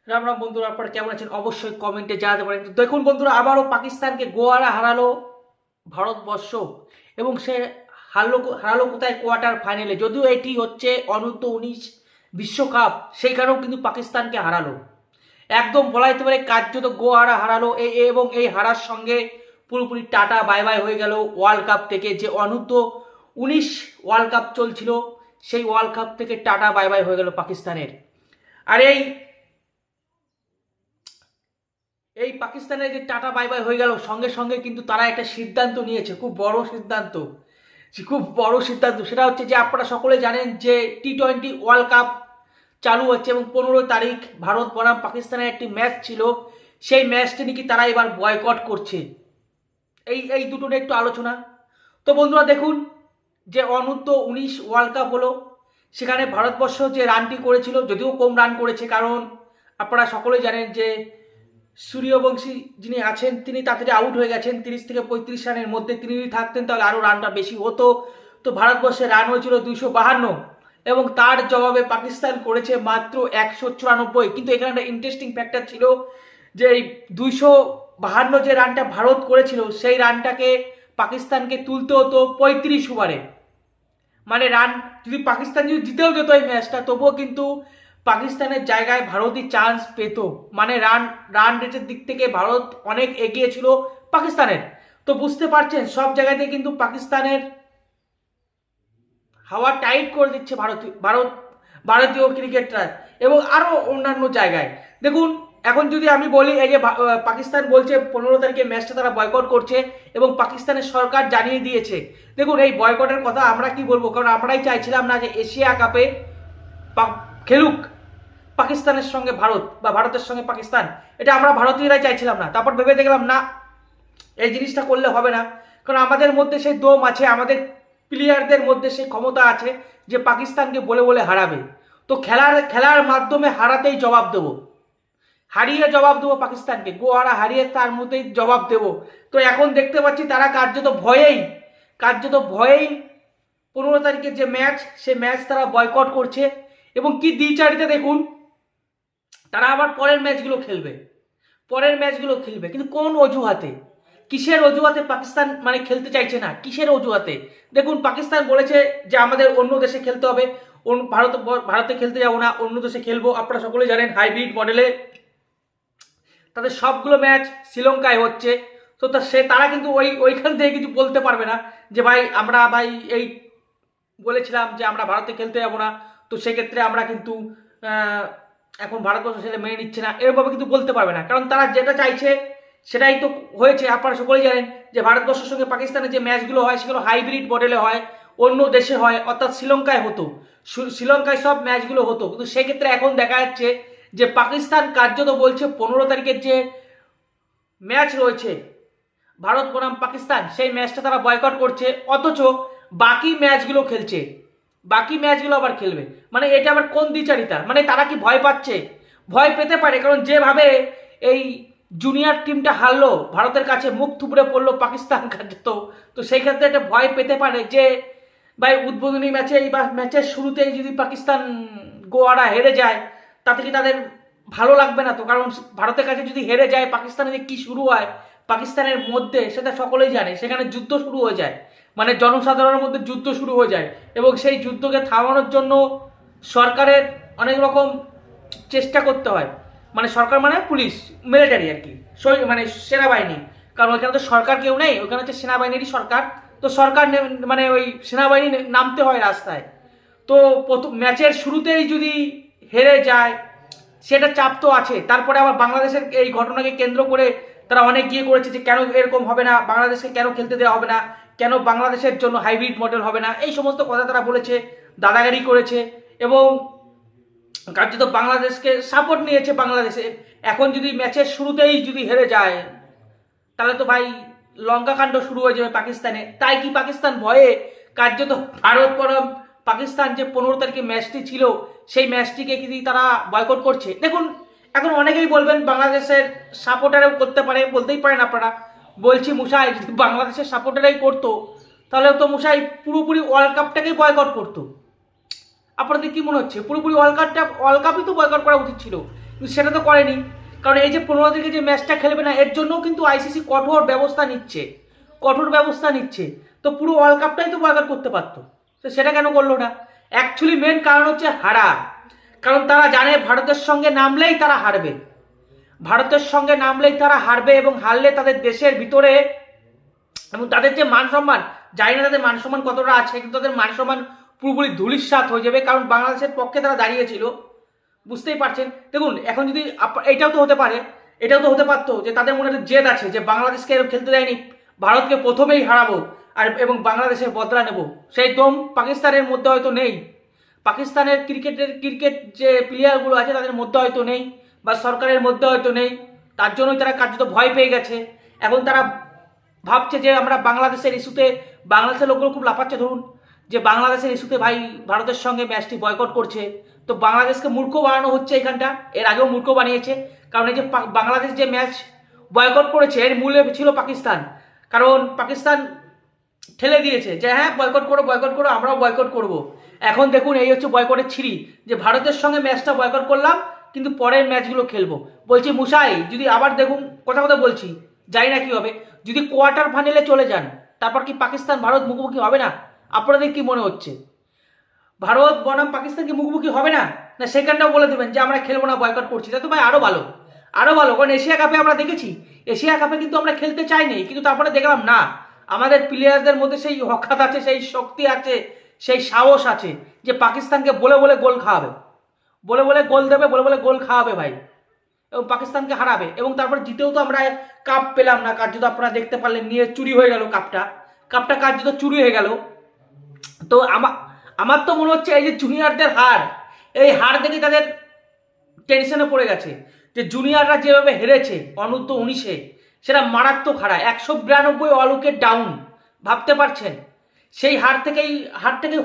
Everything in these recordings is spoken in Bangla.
রাম রাম বন্ধুরা, আপনারা কেমন আছেন অবশ্যই কমেন্টে জানাতে পারেন। তো দেখুন বন্ধুরা, আবারও পাকিস্তানকে গোয়ারা হারালো ভারতবর্ষ এবং সে হারালো কোথায়? কোয়ার্টার ফাইনালে। যদিও এটি হচ্ছে অনূর্ধ্ব 19 বিশ্বকাপ, সেইখানেও কিন্তু পাকিস্তানকে হারালো। একদম বলা যেতে পারে কার্যত গোয়ারা হারালো এবং এই হারার সঙ্গে পুরোপুরি টাটা বাই বাই হয়ে গেল ওয়ার্ল্ড কাপ থেকে। যে অনূর্ধ্ব 19 ওয়ার্ল্ড কাপ চলছিল, সেই ওয়ার্ল্ড কাপ থেকে টাটা বাই বাই হয়ে গেল পাকিস্তানের। আর এই পাকিস্তানের যে টাটা বাই বাই হয়ে গেল, সঙ্গে সঙ্গে কিন্তু তারা একটা সিদ্ধান্ত নিয়েছে, খুব বড় সিদ্ধান্ত। সেটা হচ্ছে যে আপনারা সকলে জানেন যে T20 ওয়ার্ল্ড কাপ চালু হচ্ছে এবং 15 তারিখ ভারত বনাম পাকিস্তানের একটি ম্যাচ ছিল। সেই ম্যাচটি নাকি তারা এবার বয়কট করছে। এই দুটো নিয়ে একটু আলোচনা। তো বন্ধুরা দেখুন, যে অনূর্ধ্ব 19 ওয়ার্ল্ড কাপ হলো, সেখানে ভারতবর্ষ যে রানটি করেছিল, যদিও কম রান করেছে, কারণ আপনারা সকলেই জানেন যে সূর্যবংশী যিনি আছেন তিনি তাড়াতাড়ি আউট হয়ে গেছেন। 30 থেকে 35 রানের মধ্যে তিনি যদি থাকতেন তাহলে আরও রানটা বেশি হতো। তো ভারতবর্ষের রান হয়েছিল 252 এবং তার জবাবে পাকিস্তান করেছে মাত্র 194। কিন্তু এখানে একটা ইন্টারেস্টিং ফ্যাক্টর ছিল যে এই 252 যে রানটা ভারত করেছিল, সেই রানটাকে পাকিস্তানকে তুলতে হতো 35 ওভারে। মানে রান যদি পাকিস্তান যদি জিতেও যেত এই ম্যাচটা, তবুও কিন্তু পাকিস্তানের জায়গায় ভারতই চান্স পেত। মানে রান রেটের দিক থেকে ভারত অনেক এগিয়ে ছিল পাকিস্তানের। তো বুঝতে পারছেন, সব জায়গাতে কিন্তু পাকিস্তানের হাওয়া টাইট করে দিচ্ছে ভারতীয় ক্রিকেটাররা এবং আরও অন্যান্য জায়গায়। দেখুন, এখন যদি আমি বলি, এই যে পাকিস্তান বলছে 15 তারিখে ম্যাচটা তারা বয়কট করছে এবং পাকিস্তানের সরকার জানিয়ে দিয়েছে। দেখুন, এই বয়কটের কথা আমরা কি বলবো, কারণ আমরাই চাইছিলাম না যে এশিয়া কাপে খেলুক পাকিস্তানের সঙ্গে ভারত বা ভারতের সঙ্গে পাকিস্তান। এটা আমরা ভারতীয়রাই চাইছিলাম না। তারপর ভেবে দেখলাম না, এই জিনিসটা করলে হবে না, কারণ আমাদের মধ্যে সেই দম আছে, আমাদের প্লেয়ারদের মধ্যে সেই ক্ষমতা আছে যে পাকিস্তানকে বলে বলে হারাবে। তো খেলার মাধ্যমে হারাতেই জবাব দেবো, হারিয়ে জবাব দেবো পাকিস্তানকে, গোয়ারা হারিয়ে তার মধ্যেই জবাব দেব। তো এখন দেখতে পাচ্ছি তারা কার্যত ভয়েই 15 তারিখের যে ম্যাচ, সে ম্যাচ তারা বয়কট করছে এবং কি দ্বিচারিতা দেখুন, তারা আবার পরের ম্যাচগুলো খেলবে কিন্তু কোন অজুহাতে? কিসের অজুহাতে পাকিস্তান মানে খেলতে চাইছে না? কিসের অজুহাতে? দেখুন, পাকিস্তান বলেছে যে আমাদের অন্য দেশে খেলতে হবে, ভারতে খেলতে যাবো না, অন্য দেশে খেলবো। আপনারা সকলে জানেন হাইব্রিড মডেলে তাদের সবগুলো ম্যাচ শ্রীলঙ্কায় হচ্ছে। তো তারা কিন্তু ওইখান থেকে কিছু বলতে পারবে না যে আমরা এই বলেছিলাম যে আমরা ভারতে খেলতে যাবো না, তো সেক্ষেত্রে আমরা কিন্তু এখন ভারতবর্ষ সেটা মেনে নিচ্ছে না, এরকমভাবে কিন্তু বলতে পারবে না, কারণ তারা যেটা চাইছে সেটাই তো হয়েছে। আপনারা সকলেই জানেন যে ভারতবর্ষের সঙ্গে পাকিস্তানের যে ম্যাচগুলো হয় সেগুলো হাইব্রিড মডেলে হয়, অন্য দেশে হয়, অর্থাৎ শ্রীলঙ্কায় হতো, শ্রীলঙ্কায় সব ম্যাচগুলো হতো। কিন্তু সেক্ষেত্রে এখন দেখা যাচ্ছে যে পাকিস্তান কার্যত বলছে 15 তারিখের যে ম্যাচ রয়েছে ভারত বনাম পাকিস্তান, সেই ম্যাচটা তারা বয়কট করছে, অথচ বাকি ম্যাচগুলো আবার খেলবে। মানে এটা আবার কোন দ্বিচারিতা? মানে তারা কি ভয় পাচ্ছে? ভয় পেতে পারে, কারণ যেভাবে এই জুনিয়র টিমটা হারলো, ভারতের কাছে মুখ থুবড়ে পড়লো পাকিস্তান কার্যত। তো সেই ক্ষেত্রে একটা ভয় পেতে পারে যে উদ্বোধনী ম্যাচে বা ম্যাচের শুরুতেই যদি পাকিস্তান গোয়ারা হেরে যায়, তাতে কি তাদের ভালো লাগবে না? তো কারণ ভারতের কাছে যদি হেরে যায়, পাকিস্তানে যে কি শুরু হয় পাকিস্তানের মধ্যে সেটা সকলেই জানে। সেখানে যুদ্ধ শুরু হয়ে যায়, মানে জনসাধারণের মধ্যে যুদ্ধ শুরু হয়ে যায় এবং সেই যুদ্ধকে থামানোর জন্য সরকারের অনেক রকম চেষ্টা করতে হয়। মানে সরকার মানে পুলিশ, মিলিটারি আর কি, মানে সেনাবাহিনী, কারণ ওইখানে তো সরকার কেউ নেই, ওইখানে হচ্ছে সেনাবাহিনীরই সরকার। তো সরকার মানে ওই সেনাবাহিনী নামতে হয় রাস্তায়। তো ম্যাচের শুরুতেই যদি হেরে যায়, সেটা চাপ তো আছে। তারপরে আবার বাংলাদেশের এই ঘটনাকে কেন্দ্র করে তারা অনেক করেছে যে কেন এরকম হবে না, বাংলাদেশকে কেন খেলতে দেওয়া হবে না, কেন বাংলাদেশের জন্য হাইব্রিড মডেল হবে না, এই সমস্ত কথা তারা বলেছে, দাদাগিরি করেছে এবং কার্যত বাংলাদেশকে সাপোর্ট নিয়েছে। বাংলাদেশে এখন যদি ম্যাচের শুরুতেই যদি হেরে যায়, তাহলে তো লঙ্কাকাণ্ড শুরু হয়ে যাবে পাকিস্তানে। তাই কি পাকিস্তান ভয়ে কার্যত ভারত বনাম পাকিস্তান যে 15 তারিখে ম্যাচটি ছিল, সেই ম্যাচটিকে কি তারা বয়কট করছে? দেখুন, এখন অনেকেই বলবেন বাংলাদেশের সাপোর্টারও করতে পারে, বলতেই পারেন আপনারা। বলছি মুসাই, যদি বাংলাদেশের সাপোর্টারাই করতো তাহলে তো মুসাই পুরোপুরি ওয়ার্ল্ড কাপটাকেই বয়কট করতো। আপনাদের কি মনে হচ্ছে? পুরোপুরি ওয়ার্ল্ড কাপই তো বয়কট করা উচিত ছিল, কিন্তু সেটা তো করেনি। কারণ এই যে 15 তারিখে যে ম্যাচটা খেলবে না, এর জন্যও কিন্তু আইসিসি কঠোর ব্যবস্থা নিচ্ছে, কঠোর ব্যবস্থা নিচ্ছে। তো পুরো ওয়ার্ল্ড কাপটাই তো বয়কট করতে পারতো, তো সেটা কেন করলো না? অ্যাকচুয়ালি মেন কারণ হচ্ছে হারা। কারণ তারা জানে ভারতের সঙ্গে নামলেই তারা হারবে, ভারতের সঙ্গে নামলেই তারা হারবে, এবং হারলে তাদের দেশের ভিতরে এবং তাদের যে মান সম্মান, জানি না তাদের মান সম্মান কতটা আছে, কিন্তু তাদের মান সম্মান পুরোপুরি ধূলিসাৎ হয়ে যাবে। কারণ বাংলাদেশের পক্ষে তারা দাঁড়িয়েছিল, বুঝতেই পারছেন। দেখুন এখন যদি এটাও তো হতে পারে, এটাও তো হতে পারতো যে তাদের মনে একটা জেদ আছে যে বাংলাদেশকে খেলতে দেয়নি, ভারতকে প্রথমেই হারাবো আর এবং বাংলাদেশের বদলা নেব। সেই দম পাকিস্তানের মধ্যে হয়তো নেই, পাকিস্তানের ক্রিকেট যে প্লেয়ারগুলো আছে তাদের মধ্যে হয়তো নেই, বা সরকারের মধ্যে হয়তো নেই। তার জন্যই তারা কার্যত ভয় পেয়ে গেছে। এখন তারা ভাবছে যে আমরা বাংলাদেশের ইস্যুতে, বাংলাদেশের লোকগুলো খুব লাফাচ্ছে, ধরুন যে বাংলাদেশের ইস্যুতে ভাই ভারতের সঙ্গে ম্যাচটি বয়কট করছে, তো বাংলাদেশকে মূর্খ বানানো হচ্ছে এখানটা। এর আগেও মূর্খ বানিয়েছে, কারণ এই যে বাংলাদেশ যে ম্যাচ বয়কট করেছে এর মূলে ছিল পাকিস্তান। কারণ পাকিস্তান ঠেলে দিয়েছে যে হ্যাঁ বয়কট করো, বয়কট করো, আমরাও বয়কট করব। এখন দেখুন এই হচ্ছে বয়কটের ছিরি, যে ভারতের সঙ্গে ম্যাচটা বয়কট করলাম কিন্তু পরের ম্যাচগুলো খেলবো। বলছি মুসাই, যদি আবার দেখুন কথা কথা বলছি, জানি না কি হবে, যদি কোয়ার্টার ফাইনালে চলে যান তারপর কি পাকিস্তান ভারত মুখোমুখি হবে না? আপনাদের কি মনে হচ্ছে ভারত বনাম পাকিস্তান কি মুখোমুখি হবে না? না সেখানটাও বলে দেবেন যে আমরা খেলবো না, বয়কট করছি? তা তো ভাই আরো ভালো, আরো ভালো। কারণ এশিয়া কাপে আমরা দেখেছি, এশিয়া কাপে কিন্তু আমরা খেলতে চাইনি, কিন্তু তারপরে দেখলাম না আমাদের প্লেয়ারদের মধ্যে সেই অখ্যাত আছে, সেই শক্তি আছে, সেই সাহস আছে যে পাকিস্তানকে বলে বলে গোল খাওয়াবে, বলে বলে গোল দেবে, বলে বলে গোল খাওয়াবে ভাই, এবং পাকিস্তানকে হারাবে। এবং তারপর জিতেও তো আমরা কাপ পেলাম না, কার্যত আপনারা দেখতে পারলেন নিয়ে চুরি হয়ে গেল কাপটা, কাপটা কার্যত চুরি হয়ে গেল। তো আমার তো মনে হচ্ছে এই যে জুনিয়রদের হার, এই হার দেখে তাদের টেনশনে পড়ে গেছে যে জুনিয়ররা যেভাবে হেরেছে অনূর্ধ্ব 19-এ, সেটা মারাত্মক হারা, 192 অল উইকেট ডাউন, ভাবতে পারছেন? সেই হারটাকেই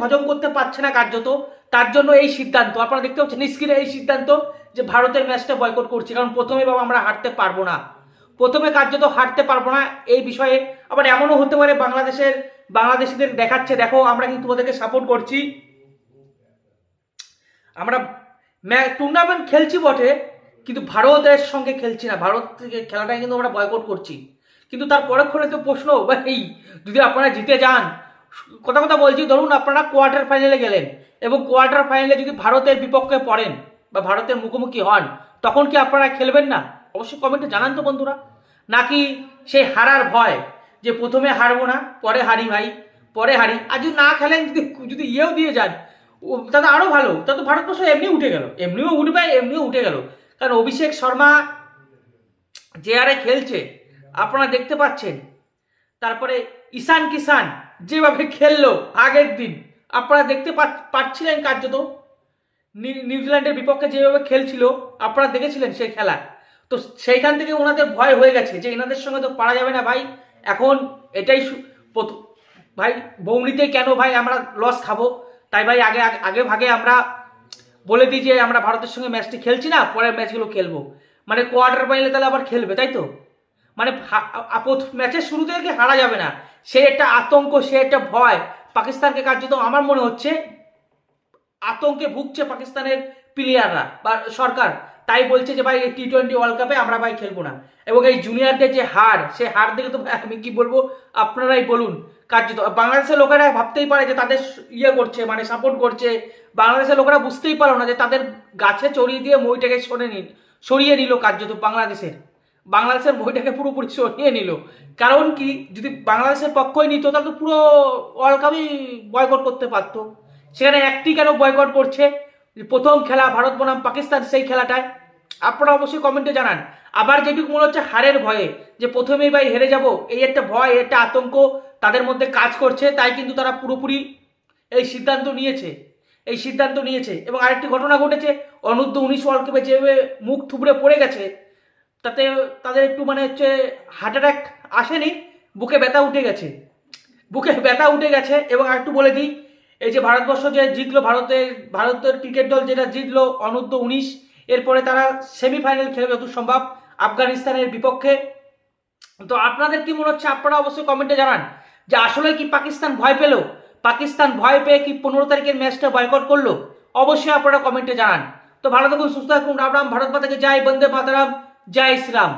হজম করতে পারছে না কার্যত। তার জন্য এই সিদ্ধান্ত আপনারা দেখতে পাচ্ছেন স্ক্রিনে, এই সিদ্ধান্ত যে ভারতের ম্যাচটা বয়কট করছি, কারণ প্রথমে বাবা আমরা হারতে পারবো না, প্রথমে কার্যত হারতে পারবো না। এই বিষয়ে আবার এমনও হতে পারে বাংলাদেশিদের দেখাচ্ছে দেখো আমরা কিন্তু ওদেরকে সাপোর্ট করছি, আমরা টুর্নামেন্ট খেলছি বটে কিন্তু ভারতের সঙ্গে খেলছি না, ভারত থেকে খেলাটাই কিন্তু আমরা বয়কট করছি। কিন্তু তার পরক্ষণে তো প্রশ্ন, ভাই যদি আপনারা জিতে যান, কথা কথা বলছি, ধরুন আপনারা কোয়ার্টার ফাইনালে গেলেন এবং কোয়ার্টার ফাইনালে যদি ভারতের বিপক্ষে পড়েন বা ভারতের মুখোমুখি হন, তখন কি আপনারা খেলবেন না? অবশ্যই কমেন্টে জানান তো বন্ধুরা। নাকি সেই হারার ভয়, যে প্রথমে হারবো না, পরে হারি ভাই, পরে হারি, আর যদি না খেলেন, যদি ইয়েও দিয়ে যান তাতে আরও ভালো, তা তো ভারতবর্ষ এমনি উঠে গেল, এমনিও উঠবে, এমনিও উঠে গেল। কারণ অভিষেক শর্মা যে আরে খেলছে আপনারা দেখতে পাচ্ছেন, তারপরে ঈশান কিষান যেভাবে খেললো আগের দিন আপনারা দেখতে পাচ্ছিলেন, কার্যত নিউজিল্যান্ডের বিপক্ষে যেভাবে খেলছিল আপনারা দেখেছিলেন সেই খেলা। তো সেইখান থেকে ওনাদের ভয় হয়ে গেছে যে এনাদের সঙ্গে তো পারা যাবে না ভাই, এখন এটাই ভাই বৌনিতে কেন ভাই আমরা লস খাবো, তাই ভাই আগে আগে ভাগে আমরা বলে দিই যে আমরা ভারতের সঙ্গে ম্যাচটি খেলছি না, পরের ম্যাচগুলো খেলবো। মানে কোয়ার্টার ফাইনালে তাহলে আবার খেলবে, তাই তো? মানে ম্যাচের শুরু থেকে হারা যাবে না, সে একটা আতঙ্ক, সে একটা ভয় পাকিস্তানকে কার্যত আমার মনে হচ্ছে আতঙ্কে ভুগছে পাকিস্তানের প্লেয়াররা বা সরকার, তাই বলছে যে ভাই T20 ওয়ার্ল্ড কাপে আমরা ভাই খেলবো না। এবং এই জুনিয়রদের যে হার, সে হার দেখে তো আমি কি বলবো, আপনারাই বলুন। কার্যত বাংলাদেশের লোকেরা ভাবতেই পারে যে তাদের ইয়ে করছে, মানে সাপোর্ট করছে, বাংলাদেশের লোকেরা বুঝতেই পারো না যে তাদের গাছে চড়িয়ে দিয়ে মইটাকে সরিয়ে নিল কার্যত বাংলাদেশের মইটাকে পুরোপুরি সরিয়ে নিল। কারণ কি, যদি বাংলাদেশের পক্ষই নিত তাহলে তো পুরো ওয়ার্ল্ড কাপই বয়কট করতে পারতো। সেখানে একটি কেন বয়কট করছে? প্রথম খেলা ভারত বনাম পাকিস্তান, সেই খেলাটায় আপনারা অবশ্যই কমেন্টে জানান। আবার যেটুকু মনে হচ্ছে হারের ভয়ে, যে প্রথমেই ভাই হেরে যাব, এই একটা ভয়, একটা আতঙ্ক তাদের মধ্যে কাজ করছে, তাই কিন্তু তারা পুরোপুরি এই সিদ্ধান্ত নিয়েছে। এবং আরেকটি ঘটনা ঘটেছে, অনূর্ধ্ব 19 ওয়ার্ল্ড কাপে যেভাবে মুখ থুবড়ে পড়ে গেছে, তাতে তাদের একটু মানে হচ্ছে হার্ট অ্যাটাক আসেনি, বুকে ব্যথা উঠে গেছে। এবং আরেকটু বলে দিই, এই যে ভারতবর্ষ যে জিতলো, ভারতের ক্রিকেট দল যেটা জিতলো অনূর্ধ্ব 19, এরপরে তারা সেমিফাইনাল খেলবে যত সম্ভব আফগানিস্তানের বিপক্ষে। তো আপনাদের কি মনে হচ্ছে আপনারা অবশ্যই কমেন্টে জানান যে আসলে কি পাকিস্তান ভয় পেল, পাকিস্তান ভয় পেয়ে কি 15 তারিখের ম্যাচটা বয়কট করলো? অবশ্যই আপনারা কমেন্টে জানান। তো ভালো থাকুন, সুস্থ থাকুন। রাম রাম, ভারত মাতাকে জয়, বন্দে মাতরম, জয় শ্রীরাম।